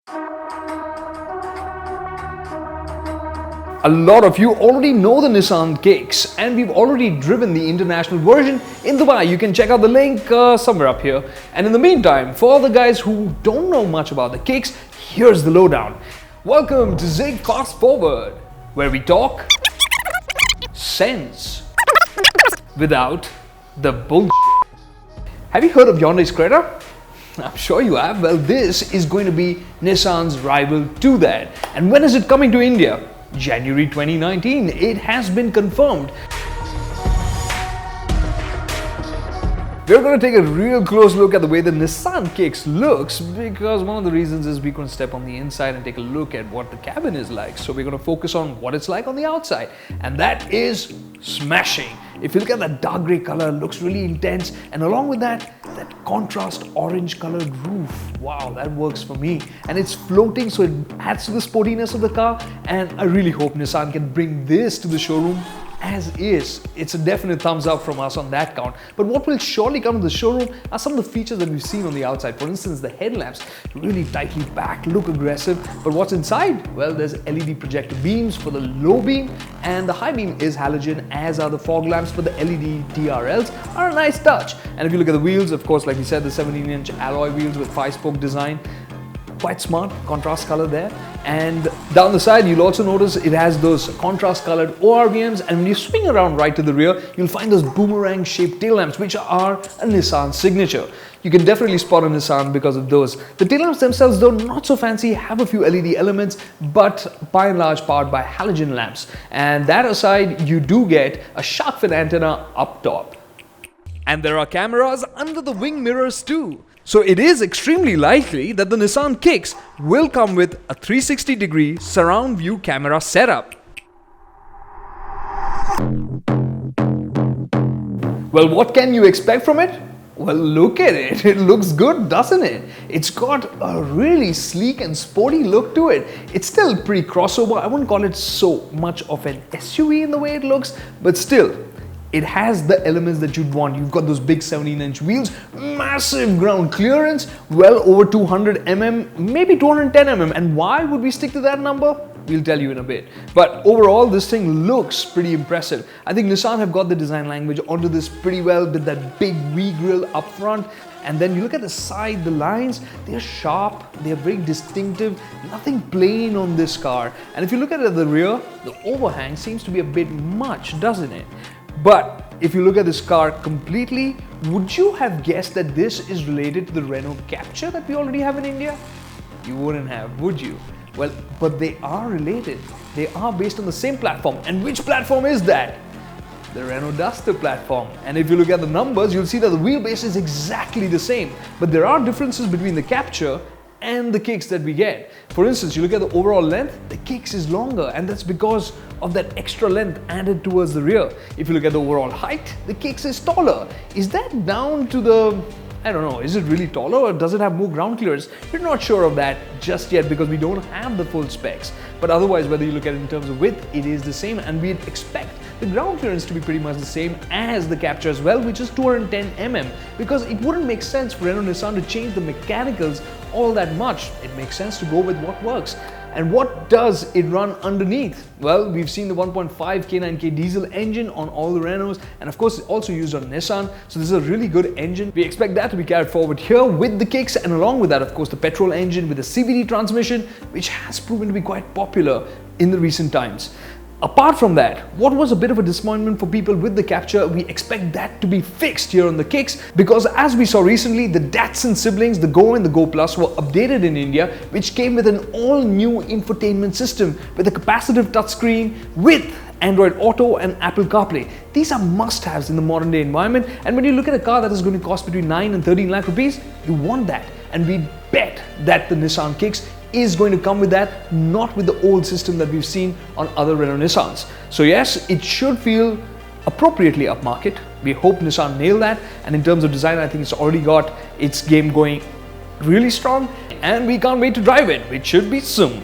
A lot of you already know the Nissan Kicks, and we've already driven the international version in Dubai. You can check out the link somewhere up here. And in the meantime, for the guys who don't know much about the Kicks, here's the lowdown. Welcome to Zig Fast Forward, where we talk sense without the bullshit. Have you heard of Hyundai's Creta? I'm sure you have. Well, this is going to be Nissan's rival to that. And when is it coming to India? January 2019. It has been confirmed. We're going to take a real close look at the way the Nissan Kicks looks, because one of the reasons is we're going to step on the inside and take a look at what the cabin is like. So we're going to focus on what it's like on the outside, and that is smashing. If you look at that dark grey color, it looks really intense, and along with that contrast orange colored roof. Wow, that works for me. And it's floating, so it adds to the sportiness of the car, and I really hope Nissan can bring this to the showroom as is. It's a definite thumbs up from us on that count. But what will surely come to the showroom are some of the features that we've seen on the outside. For instance, the headlamps really tightly packed, look aggressive. But what's inside? Well, there's LED projector beams for the low beam, and the high beam is halogen, as are the fog lamps for the LED TRLs are a nice touch. And if you look at the wheels, of course, like we said, the 17-inch alloy wheels with 5-spoke design. Quite smart, contrast color there. And down the side, you'll also notice it has those contrast colored ORVMs, and when you swing around right to the rear, you'll find those boomerang shaped tail lamps, which are a Nissan signature. You can definitely spot a Nissan because of those. The tail lamps themselves, though not so fancy, have a few LED elements, but by and large powered by halogen lamps. And that aside, you do get a shark fin antenna up top. And there are cameras under the wing mirrors too. So it is extremely likely that the Nissan Kicks will come with a 360-degree surround view camera setup. Well, what can you expect from it? Well, look at it. It looks good, doesn't it? It's got a really sleek and sporty look to it. It's still pretty crossover. I wouldn't call it so much of an SUV in the way it looks, but still, it has the elements that you'd want. You've got those big 17-inch wheels, massive ground clearance, well over 200 mm, maybe 210 mm. And why would we stick to that number? We'll tell you in a bit. But overall, this thing looks pretty impressive. I think Nissan have got the design language onto this pretty well with that big V-grille up front. And then you look at the side, the lines, they're sharp, they're very distinctive, nothing plain on this car. And if you look at it at the rear, the overhang seems to be a bit much, doesn't it? But if you look at this car completely, would you have guessed that this is related to the Renault Captur that we already have in India? You wouldn't have, would you? Well, but they are related. They are based on the same platform. And which platform is that? The Renault Duster platform. And if you look at the numbers, you'll see that the wheelbase is exactly the same. But there are differences between the Captur and the Kicks that we get. For instance, you look at the overall length, the Kicks is longer, and that's because of that extra length added towards the rear. If you look at the overall height, the Kicks is taller. Is that down to the, I don't know, is it really taller or does it have more ground clearance? We're not sure of that just yet because we don't have the full specs. But otherwise, whether you look at it in terms of width, it is the same, and we'd expect the ground clearance to be pretty much the same as the Captur as well, which is 210 mm, because it wouldn't make sense for Renault Nissan to change the mechanicals all that much. It makes sense to go with what works. And what does it run underneath? Well, we've seen the 1.5 K9K diesel engine on all the Renaults, and of course it's also used on Nissan, so this is a really good engine. We expect that to be carried forward here with the Kicks, and along with that, of course, the petrol engine with the CVT transmission, which has proven to be quite popular in the recent times. Apart from that, what was a bit of a disappointment for people with the Captur, we expect that to be fixed here on the Kicks, because as we saw recently, the Datsun siblings, the Go and the Go Plus, were updated in India, which came with an all-new infotainment system with a capacitive touchscreen with Android Auto and Apple CarPlay. These are must-haves in the modern day environment, and when you look at a car that is going to cost between 9 and 13 lakh rupees, you want that. And we bet that the Nissan Kicks is going to come with that, not with the old system that we've seen on other Renault Nissans. So yes, it should feel appropriately upmarket. We hope Nissan nail that, and in terms of design, I think it's already got its game going really strong, and we can't wait to drive it, which should be soon.